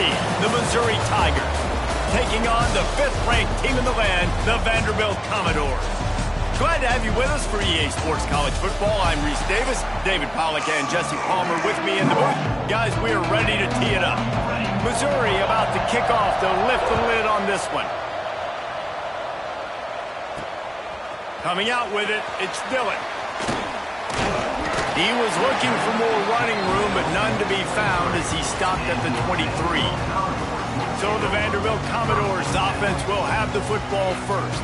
seed, the Missouri Tigers, taking on the 5th-ranked team in the land, the Vanderbilt Commodores. Glad to have you with us for EA Sports College Football. I'm Reese Davis, David Pollack and Jesse Palmer with me in the booth. Guys, we are ready to tee it up. Missouri about to kick off to lift the lid on this one. Coming out with it, it's Dillon. He was looking for more running room, but none to be found as he stopped at the 23. So the Vanderbilt Commodores offense will have the football first.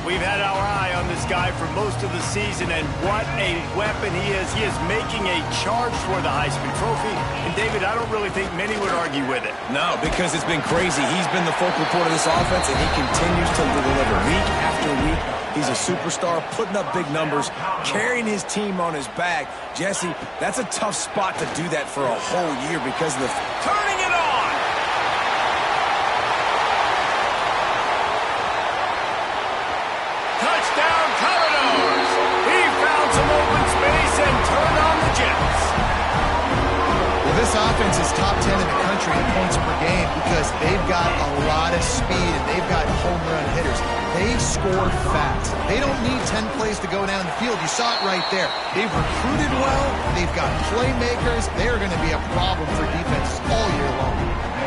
We've had our eye on this guy for most of the season, and what a weapon he is. He is making a charge for the Heisman Trophy. And, David, I don't really think many would argue with it. No, because it's been crazy. He's been the focal point of this offense, and he continues to deliver week after week. He's a superstar, putting up big numbers, carrying his team on his back. Jesse, that's a tough spot to do that for a whole year because of the... Turning it on! Touchdown, Commodores! He found some open space and turned on the Jets. Well, this offense is top 10 in the country in points per game because they've got a lot of speed and they've got home run hitters. They score fast. They don't need 10 plays to go down the field. You saw it right there. They've recruited well. They've got playmakers. They're going to be a problem for defenses all year long.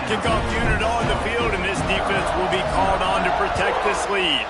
Kickoff unit on the field, and this defense will be called on to protect this lead.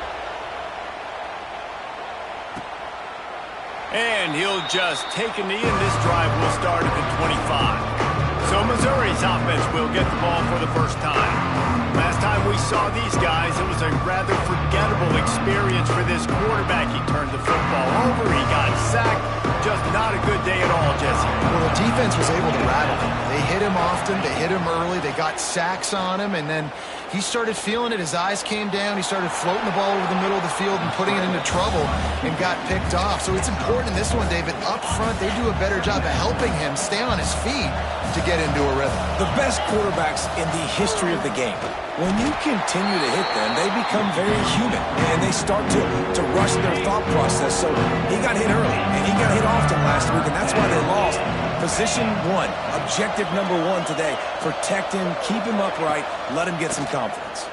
And he'll just take a knee, and this drive will start at the 25. So Missouri's offense will get the ball for the first time. Last time we saw these guys, it was a rather forgettable experience for this quarterback. He turned the football over, he got sacked. Just not a good day at all, Jesse. Well, the defense was able to rattle him. They hit him often, they hit him early, they got sacks on him, and then he started feeling it. His eyes came down. He started floating the ball over the middle of the field and putting it into trouble and got picked off. So it's important in this one, David. Up front, they do a better job of helping him stay on his feet to get into a rhythm. The best quarterbacks in the history of the game, when you continue to hit them, they become very human, and they start to rush their thought process. So he got hit early, and he got hit often last week, and that's why they lost. Position one, objective number one today. Protect him, keep him upright, let him get some confidence.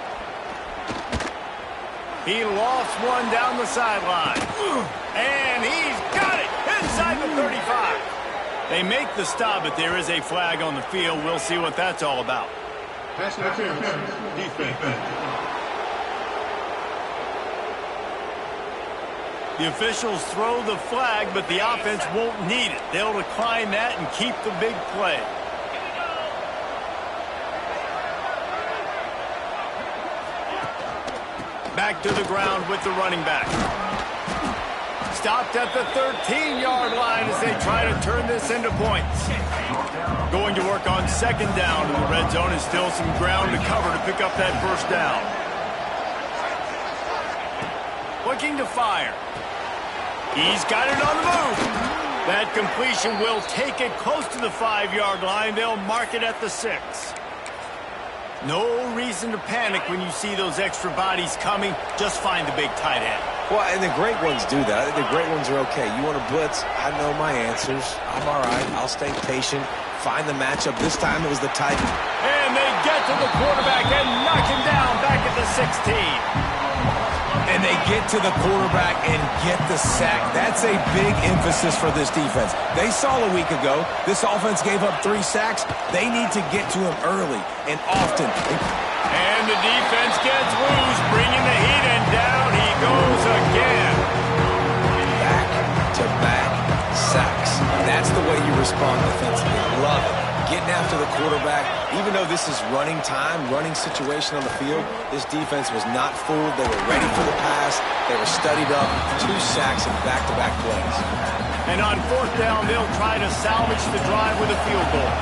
He lost one down the sideline. And he's got it inside the 35. They make the stop, but there is a flag on the field. We'll see what that's all about. Pass interference, defense. The officials throw the flag, but the offense won't need it. They'll decline that and keep the big play. Back to the ground with the running back. Stopped at the 13-yard line as they try to turn this into points. Going to work on second down in the red zone, and still some ground to cover to pick up that first down. Looking to fire. He's got it on the move. That completion will take it close to the 5-yard line. They'll mark it at the 6. No reason to panic when you see those extra bodies coming. Just find the big tight end. Well, and the great ones do that. I think the great ones are okay. You want to blitz? I know my answers. I'm all right. I'll stay patient. Find the matchup. This time it was the tight end. And they get to the quarterback and knock him down back at the 16. And they get to the quarterback and get the sack. That's a big emphasis for this defense. They saw a week ago this offense gave up 3 sacks. They need to get to him early and often. And the defense gets loose, bringing the heat, and down he goes again. Back-to-back sacks. That's the way you respond defensively. Love it. Getting after the quarterback, even though this is running time, running situation on the field, this defense was not fooled. They were ready for the pass. They were studied up. 2 sacks and back-to-back plays. And on fourth down, they'll try to salvage the drive with a field goal.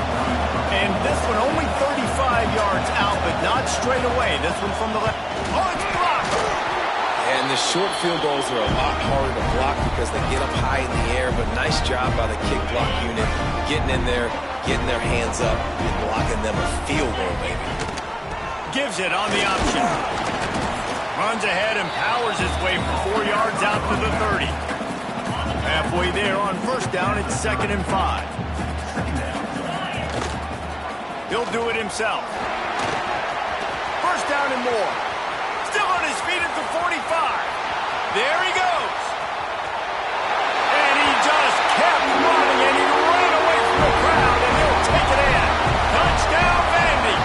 And this one only 35 yards out, but not straight away. This one from the left. Oh, it's blocked! And the short field goals are a lot harder to block because they get up high in the air, but nice job by the kick block unit, getting in there, getting their hands up, and blocking them a field goal, baby. Gives it on the option. Runs ahead and powers his way for 4 yards out to the 30. Halfway there on first down, it's 2nd and 5. He'll do it himself. first down and more. Still on his feet at the 45. There he goes. And he just kept running, and he ran away from the crowd, and he'll take it in. Touchdown, Vandy.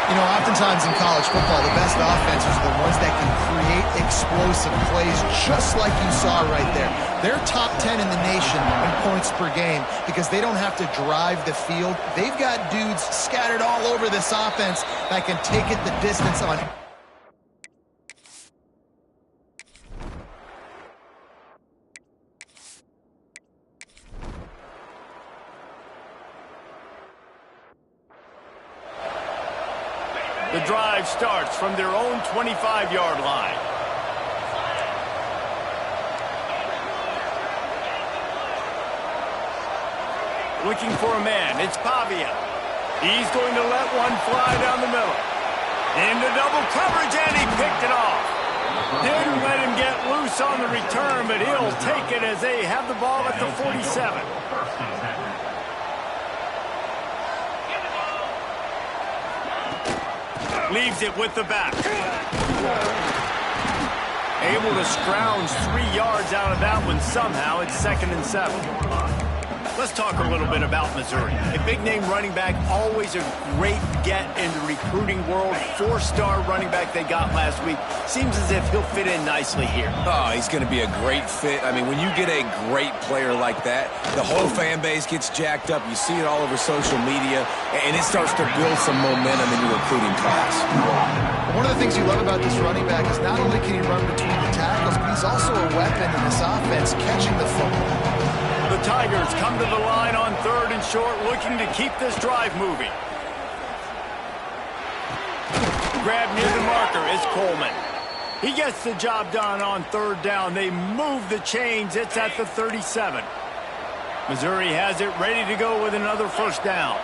You know, oftentimes in college football, the best offenses are the ones that can create explosive plays, just like you saw right there. They're top 10 in the nation in points per game because they don't have to drive the field. They've got dudes scattered all over this offense that can take it the distance on. The drive starts from their own 25-yard line. Looking for a man, it's Pavia. He's going to let one fly down the middle. Into double coverage, and he picked it off. Didn't let him get loose on the return, but he'll take it as they have the ball at the 47. Leaves it with the back. Able to scrounge 3 yards out of that one somehow. It's 2nd and 7. Let's talk a little bit about Missouri. A big-name running back, always a great get in the recruiting world. 4-star running back they got last week. Seems as if he'll fit in nicely here. Oh, he's going to be a great fit. I mean, when you get a great player like that, the whole fan base gets jacked up. You see it all over social media, and it starts to build some momentum in your recruiting class. One of the things you love about this running back is not only can he run between the tackles, but he's also a weapon in this offense, catching the football. The Tigers come to the line on 3rd and short, looking to keep this drive moving. Grab near the marker is Coleman. He gets the job done on 3rd down. They move the chains. It's at the 37. Missouri has it ready to go with another 1st down.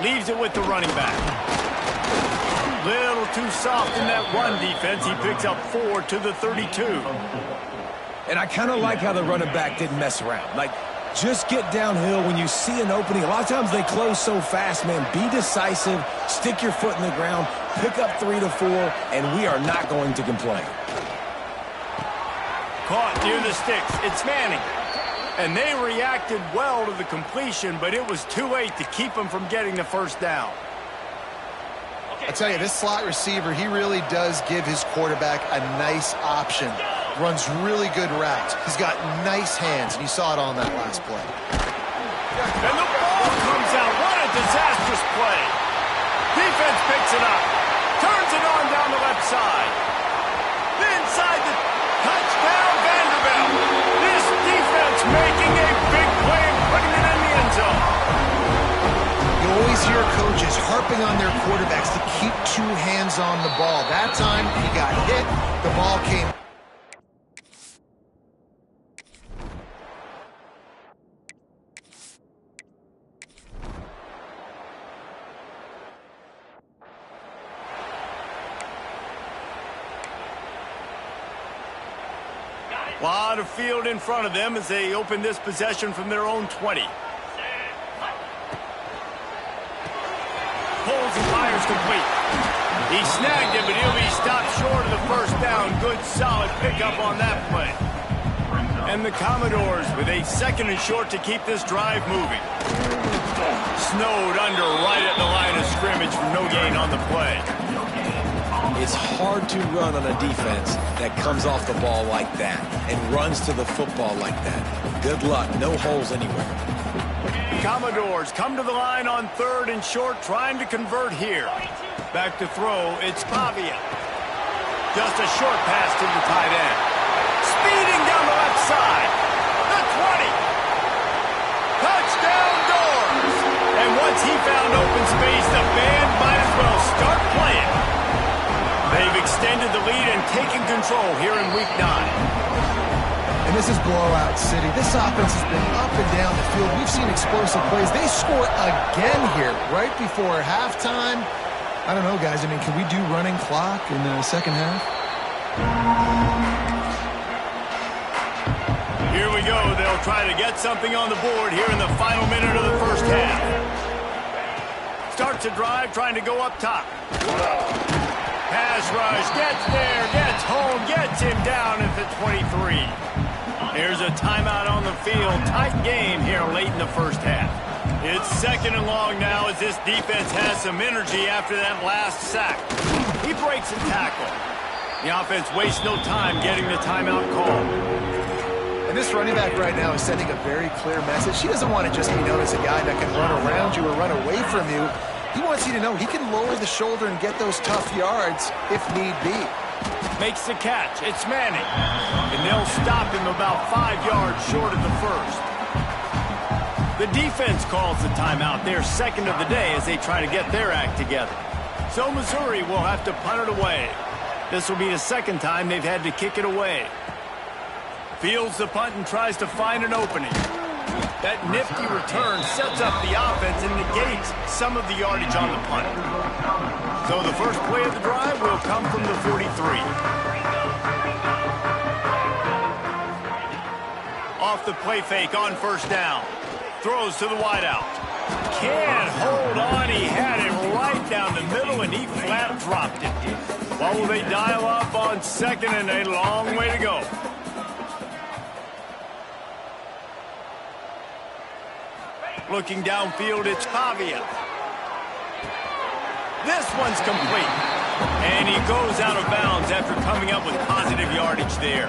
Leaves it with the running back. Little too soft in that run defense. He picks up 4 to the 32. And I kind of like how the running back didn't mess around. Like, just get downhill when you see an opening. A lot of times they close so fast, man. Be decisive, stick your foot in the ground, pick up 3 to 4, and we are not going to complain. Caught near the sticks. It's Manning. And they reacted well to the completion, but it was too late to keep them from getting the 1st down. I tell you, this slot receiver, he really does give his quarterback a nice option. Runs really good routes. He's got nice hands, and you saw it on that last play. And the ball comes out. What a disastrous play. Defense picks it up. Turns it on down the left side. Inside the touchdown, Vanderbilt. This defense making a big play and putting it in the end zone. You always hear coaches harping on their quarterbacks to keep 2 hands on the ball. That time, he got hit. The ball came. Lot of field in front of them as they open this possession from their own 20. Pulls and fires complete. He snagged it, but he'll be stopped short of the 1st down. Good, solid pickup on that play. And the Commodores with a 2nd and short to keep this drive moving. Snowed under right at the line of scrimmage for no gain on the play. It's hard to run on a defense that comes off the ball like that and runs to the football like that. Good luck. No holes anywhere. Commodores come to the line on 3rd and short, trying to convert here. Back to throw, it's Pavia. Just a short pass to the tight end. Speeding down the left side. The 20. Touchdown, Doors. And once he found open space, the band might as well start playing. They've extended the lead and taken control here in Week 9. And this is blowout city. This offense has been up and down the field. We've seen explosive plays. They score again here right before halftime. I don't know, guys. I mean, can we do running clock in the 2nd half? Here we go. They'll try to get something on the board here in the final minute of the first half. Starts a drive, trying to go up top. Pass rush, gets there, gets home, gets him down at the 23. Here's a timeout on the field. Tight game here late in the first half. It's 2nd and long now as this defense has some energy after that last sack. He breaks a tackle. The offense wastes no time getting the timeout call. And this running back right now is sending a very clear message. He doesn't want to just be known as a guy that can run around you or run away from you. He wants you to know he can lower the shoulder and get those tough yards if need be. Makes the catch. It's Manning. And they'll stop him about 5 yards short of the first. The defense calls the timeout, their second of the day, as they try to get their act together. So Missouri will have to punt it away. This will be the second time they've had to kick it away. Fields the punt and tries to find an opening. That nifty return sets up the offense and negates some of the yardage on the punt. So the first play of the drive will come from the 43. Off the play fake on first down. Throws to the wideout. Can't hold on. He had it right down the middle, and he flat dropped it. What will they dial up on second, and a long way to go. Looking downfield, it's Pavia. This one's complete. And he goes out of bounds after coming up with positive yardage there.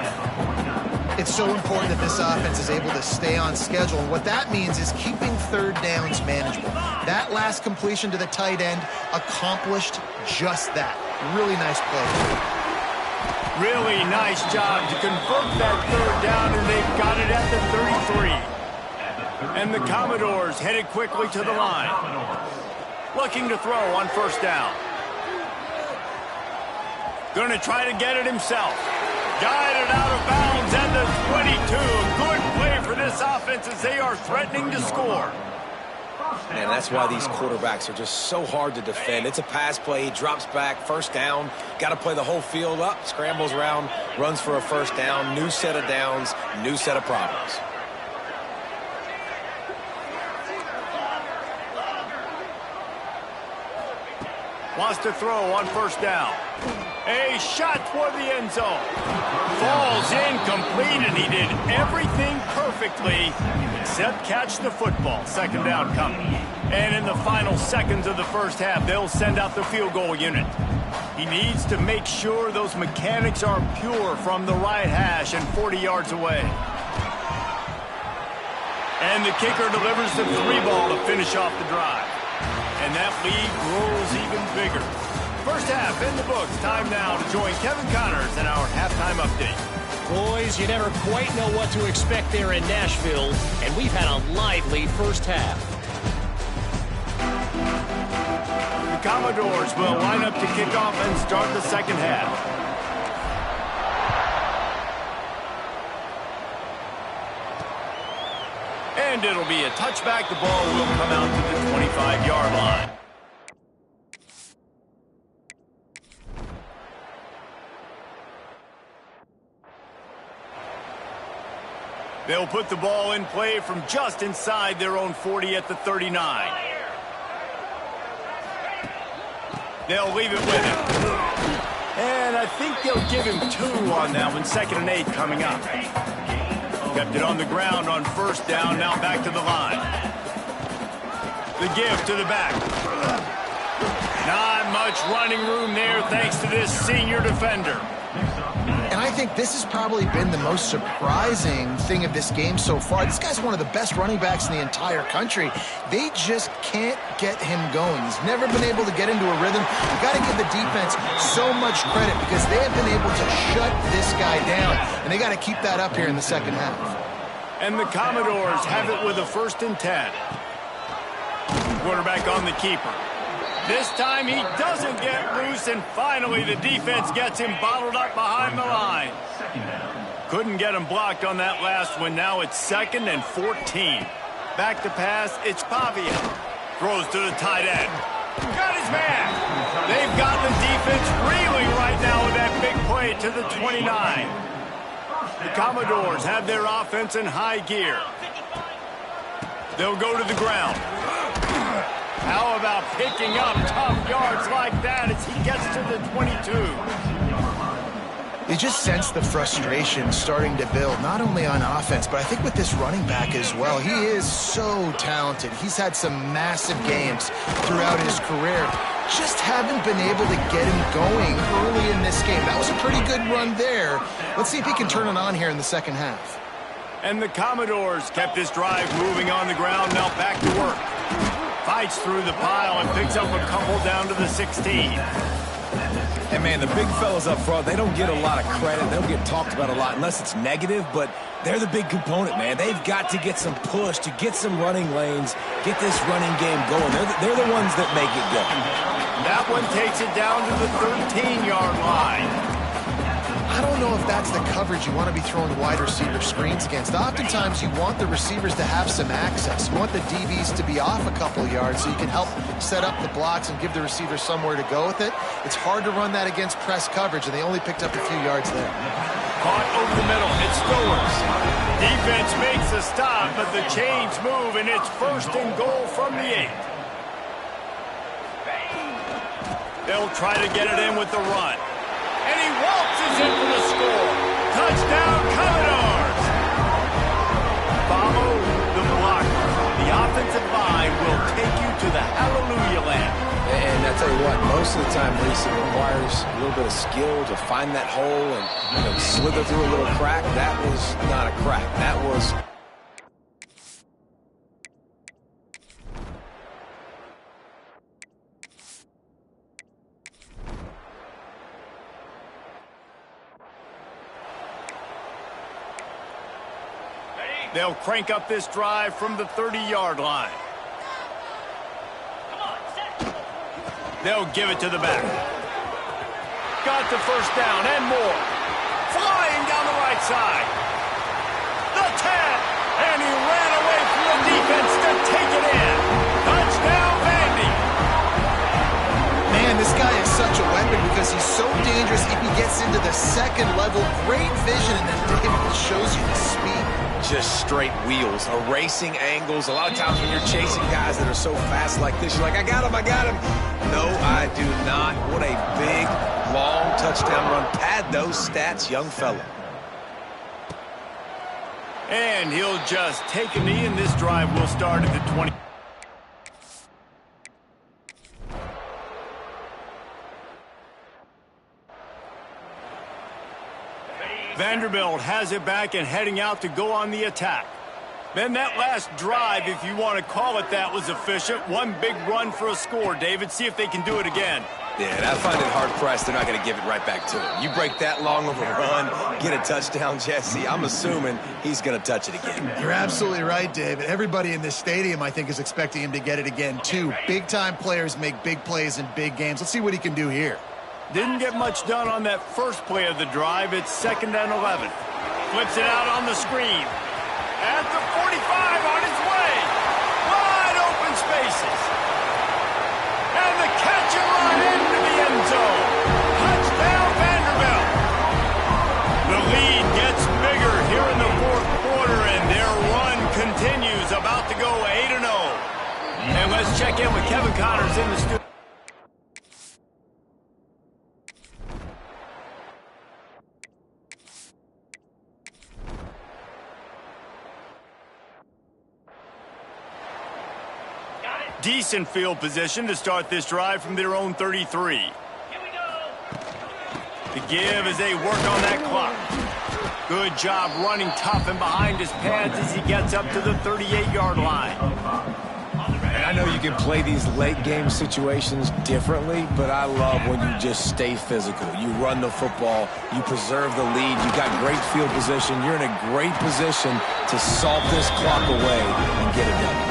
It's so important that this offense is able to stay on schedule. And what that means is keeping third downs manageable. That last completion to the tight end accomplished just that. Really nice play. Really nice job to convert that third down, and they've got it at the 33. And the Commodores headed quickly to the line. Looking to throw on first down. Going to try to get it himself. Guided out of bounds at the 22. Good play for this offense as they are threatening to score. Man, that's why these quarterbacks are just so hard to defend. It's a pass play. He drops back, first down. Got to play the whole field up. Scrambles around, runs for a first down. New set of downs, new set of problems. Wants to throw on first down. A shot toward the end zone. Falls incomplete, and he did everything perfectly except catch the football. Second down coming. And in the final seconds of the first half, they'll send out the field goal unit. He needs to make sure those mechanics are pure from the right hash and 40 yards away. And the kicker delivers the 3-ball to finish off the drive. And that lead grows even bigger. First half in the books. Time now to join Kevin Connors in our halftime update. Boys, you never quite know what to expect there in Nashville, and we've had a lively first half. The Commodores will line up to kick off and start the second half. And it'll be a touchback. The ball will come out to the 25-yard line. They'll put the ball in play from just inside their own 40 at the 39. They'll leave it with him. And I think they'll give him 2 on that one. 2nd and 8 coming up. Kept it on the ground on first down, now back to the line. The give to the back. Not much running room there thanks to this senior defender. And I think this has probably been the most surprising thing of this game so far. This guy's one of the best running backs in the entire country. They just can't get him going. He's never been able to get into a rhythm. You've got to give the defense so much credit because they have been able to shut this guy down. And they got to keep that up here in the second half. And the Commodores have it with a 1st and 10. Quarterback on the keeper. This time he doesn't get loose, and finally the defense gets him bottled up behind the line. Couldn't get him blocked on that last one. Now it's 2nd and 14. Back to pass, it's Pavia. Throws to the tight end. Got his man. They've got the defense reeling right now with that big play to the 29. The Commodores have their offense in high gear. They'll go to the ground. How about picking up tough yards like that as he gets to the 22? You just sense the frustration starting to build, not only on offense, but I think with this running back as well. He is so talented. He's had some massive games throughout his career. Just haven't been able to get him going early in this game. That was a pretty good run there. Let's see if he can turn it on here in the second half. And the Commodores kept this drive moving on the ground. Now back to work. Fights through the pile and picks up a couple down to the 16. And, man, the big fellas up front, they don't get a lot of credit. They don't get talked about a lot unless it's negative, but they're the big component, man. They've got to get some push, to get some running lanes, get this running game going. They're the ones that make it go. That one takes it down to the 13-yard line. I don't know if that's the coverage you want to be throwing wide receiver screens against. Oftentimes, you want the receivers to have some access. You want the DBs to be off a couple yards so you can help set up the blocks and give the receiver somewhere to go with it. It's hard to run that against press coverage, and they only picked up a few yards there. Caught over the middle. It's Stowers. Defense makes a stop, but the chains move, and it's 1st and goal from the 8. They'll try to get it in with the run. And he waltzes in for the score. Touchdown, Commodores. Follow the blocker. The offensive line will take you to the hallelujah land. And I tell you what, most of the time, Reese, it requires a little bit of skill to find that hole and slither through a little crack. That was not a crack. That was... They'll crank up this drive from the 30-yard line. They'll give it to the back. Got the 1st down and more. Flying down the right side. The 10. And he ran away from the defense to take it in. Touchdown, Vandy. Man, this guy is such a weapon because he's so dangerous if he gets into the second level. Great vision, and then David shows you the speed. Just straight wheels, erasing angles. A lot of times when you're chasing guys that are so fast like this, you're like, I got him, I got him. No, I do not. What a big, long touchdown run. Pad those stats, young fella. And he'll just take a knee, and this drive will start at the 20. Vanderbilt has it back and heading out to go on the attack. Then that last drive, if you want to call it that, was efficient. One big run for a score, David. See if they can do it again. Yeah, I find it hard-pressed. They're not going to give it right back to him. You break that long of a run, get a touchdown, Jesse, I'm assuming he's going to touch it again. You're absolutely right, David. Everybody in this stadium, I think, is expecting him to get it again, too. Big-time players make big plays in big games. Let's see what he can do here. Didn't get much done on that first play of the drive. It's 2nd and 11. Flips it out on the screen. At the 45 on his way. Wide open spaces. And the catch and run into the end zone. Touchdown, Vanderbilt. The lead gets bigger here in the 4th quarter, and their run continues, about to go 8-0. And let's check in with Kevin Connors in the studio. Decent field position to start this drive from their own 33. Here we go. The give as they work on that clock. Good job running tough and behind his pads as he gets up to the 38-yard line. And I know you can play these late-game situations differently, but I love when you just stay physical. You run the football, you preserve the lead, you got great field position, you're in a great position to salt this clock away and get it done.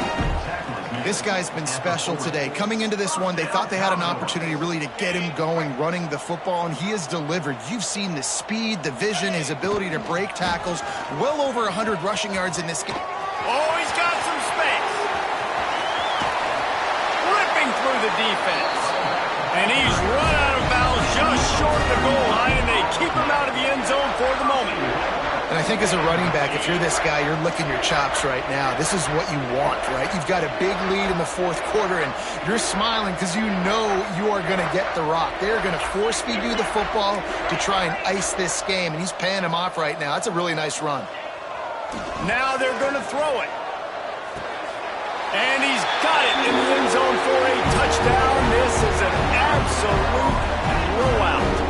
This guy's been special today. Coming into this one, they thought they had an opportunity really to get him going, running the football, and he has delivered. You've seen the speed, the vision, his ability to break tackles. Well over 100 rushing yards in this game. Oh, he's got some space. Ripping through the defense. And he's run out of bounds just short of the goal line, and they keep him out of the end zone for the moment. And I think as a running back, if you're this guy, you're licking your chops right now. This is what you want, right? You've got a big lead in the fourth quarter, and you're smiling because you know you are going to get the rock. They're going to force feed you the football to try and ice this game, and he's paying him off right now. That's a really nice run. Now they're going to throw it. And he's got it in the end zone for a touchdown. This is an absolute blowout.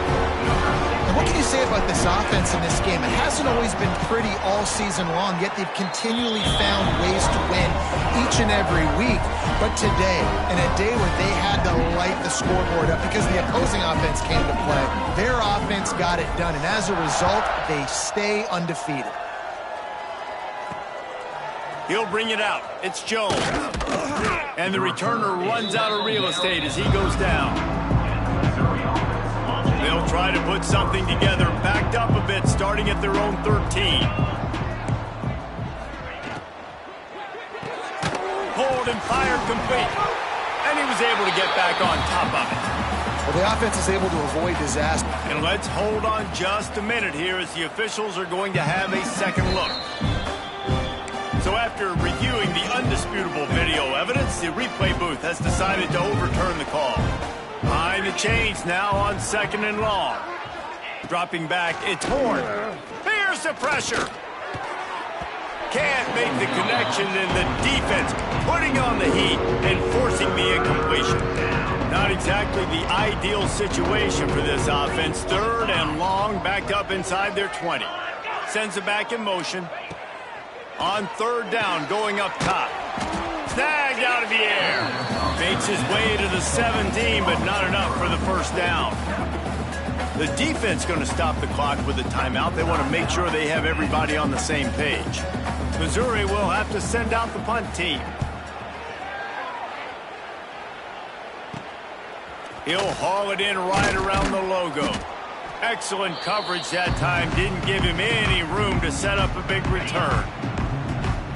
What can you say about this offense in this game? It hasn't always been pretty all season long, yet they've continually found ways to win each and every week. But today, in a day where they had to light the scoreboard up because the opposing offense came to play, their offense got it done. And as a result, they stay undefeated. He'll bring it out. It's Jones. And the returner runs out of real estate as he goes down. They'll try to put something together, backed up a bit, starting at their own 13. Pulled and fired complete. And he was able to get back on top of it. Well, the offense is able to avoid disaster. And let's hold on just a minute here as the officials are going to have a second look. So after reviewing the undisputable video evidence, the replay booth has decided to overturn the call. Behind the chains now on 2nd and long. Dropping back, it's Horn. Here's the pressure. Can't make the connection, and the defense putting on the heat and forcing the incompletion. Not exactly the ideal situation for this offense. 3rd and long, backed up inside their 20. Sends it back in motion. On 3rd down, going up top. Snagged out of the air. Makes his way to the 17, but not enough for the first down. The defense going to stop the clock with a timeout. They want to make sure they have everybody on the same page. Missouri will have to send out the punt team. He'll haul it in right around the logo. Excellent coverage that time. Didn't give him any room to set up a big return.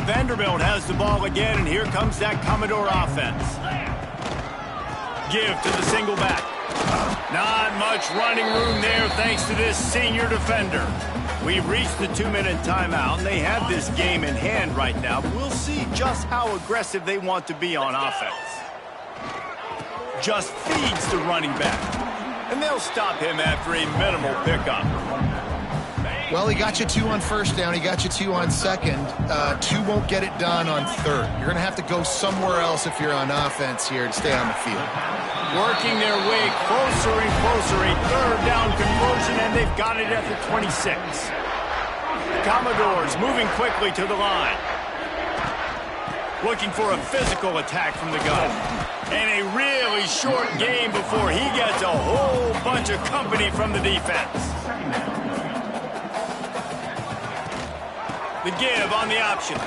Vanderbilt has the ball again, and here comes that Commodore offense. Give to the single back. Not much running room there thanks to this senior defender. We've reached the 2-minute timeout, and they have this game in hand right now. We'll see just how aggressive they want to be on offense. Just feeds the running back. And they'll stop him after a minimal pickup. Well, he got you 2 on 1st down. He got you 2 on 2nd. 2 won't get it done on 3rd. You're going to have to go somewhere else if you're on offense here to stay on the field. Working their way closer and closer. A 3rd down conversion, and they've got it at the 26. Commodores moving quickly to the line. Looking for a physical attack from the gun. And a really short game before he gets a whole bunch of company from the defense. The give on the option.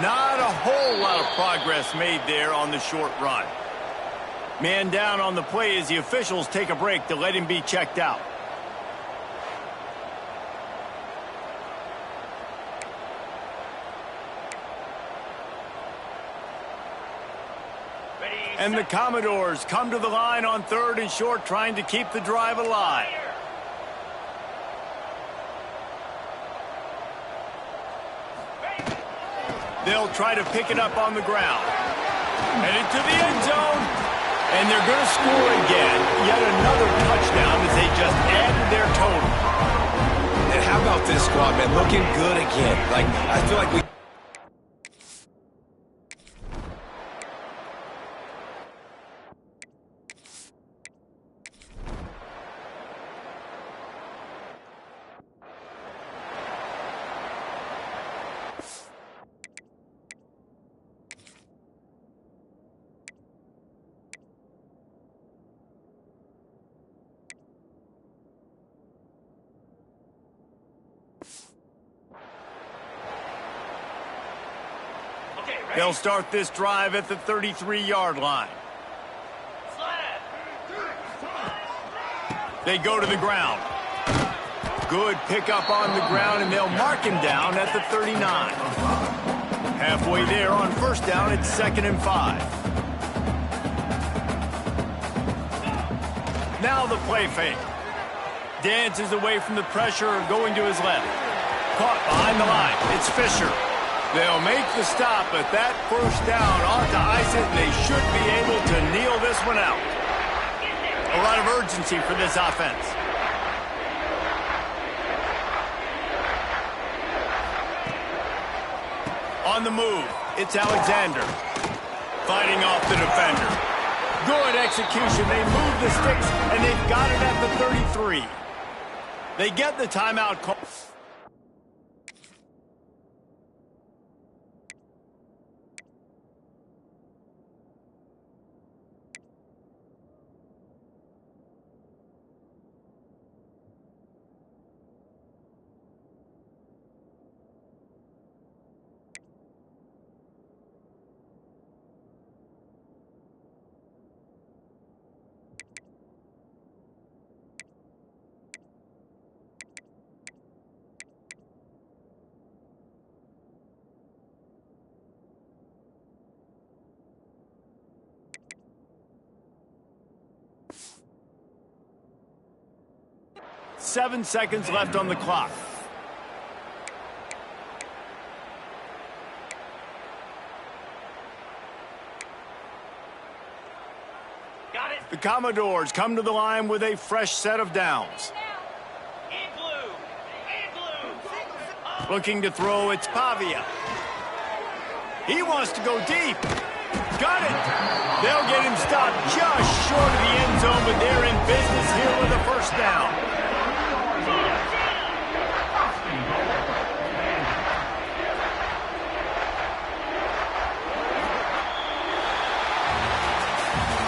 Not a whole lot of progress made there on the short run. Man down on the play as the officials take a break to let him be checked out. And the Commodores come to the line on 3rd and short, trying to keep the drive alive. They'll try to pick it up on the ground. Headed to the end zone. And they're going to score again. Yet another touchdown as they just added their total. And how about this squad, man? Looking good again. I feel like we... They'll start this drive at the 33-yard line. They go to the ground. Good pickup on the ground, and they'll mark him down at the 39. Halfway there on 1st down, it's 2nd and 5. Now the play fake. Dances away from the pressure, going to his left. caught behind the line. It's Fisher. They'll make the stop, but that first down ought to ice it, and they should be able to kneel this one out. A lot of urgency for this offense. On the move, it's Alexander. Fighting off the defender. Good execution. They move the sticks, and they've got it at the 33. They get the timeout call. Seven seconds left on the clock. Got it. The Commodores come to the line with a fresh set of downs. Looking to throw, it's Pavia. He wants to go deep. Got it. They'll get him stopped just short of the end zone, but they're in business here with a first down.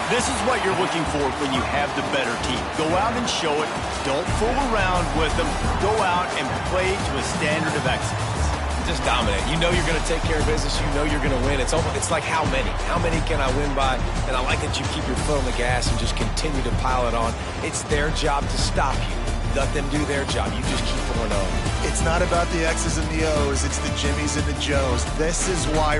This is what you're looking for when you have the better team. Go out and show it. Don't fool around with them. Go out and play to a standard of excellence. Just dominate. You know you're going to take care of business. You know you're going to win. It's like how many? How many can I win by? And I like that you keep your foot on the gas and just continue to pile it on. It's their job to stop you. Let them do their job. You just keep pouring on. It's not about the X's and the O's. It's the Jimmies and the Joes. This is why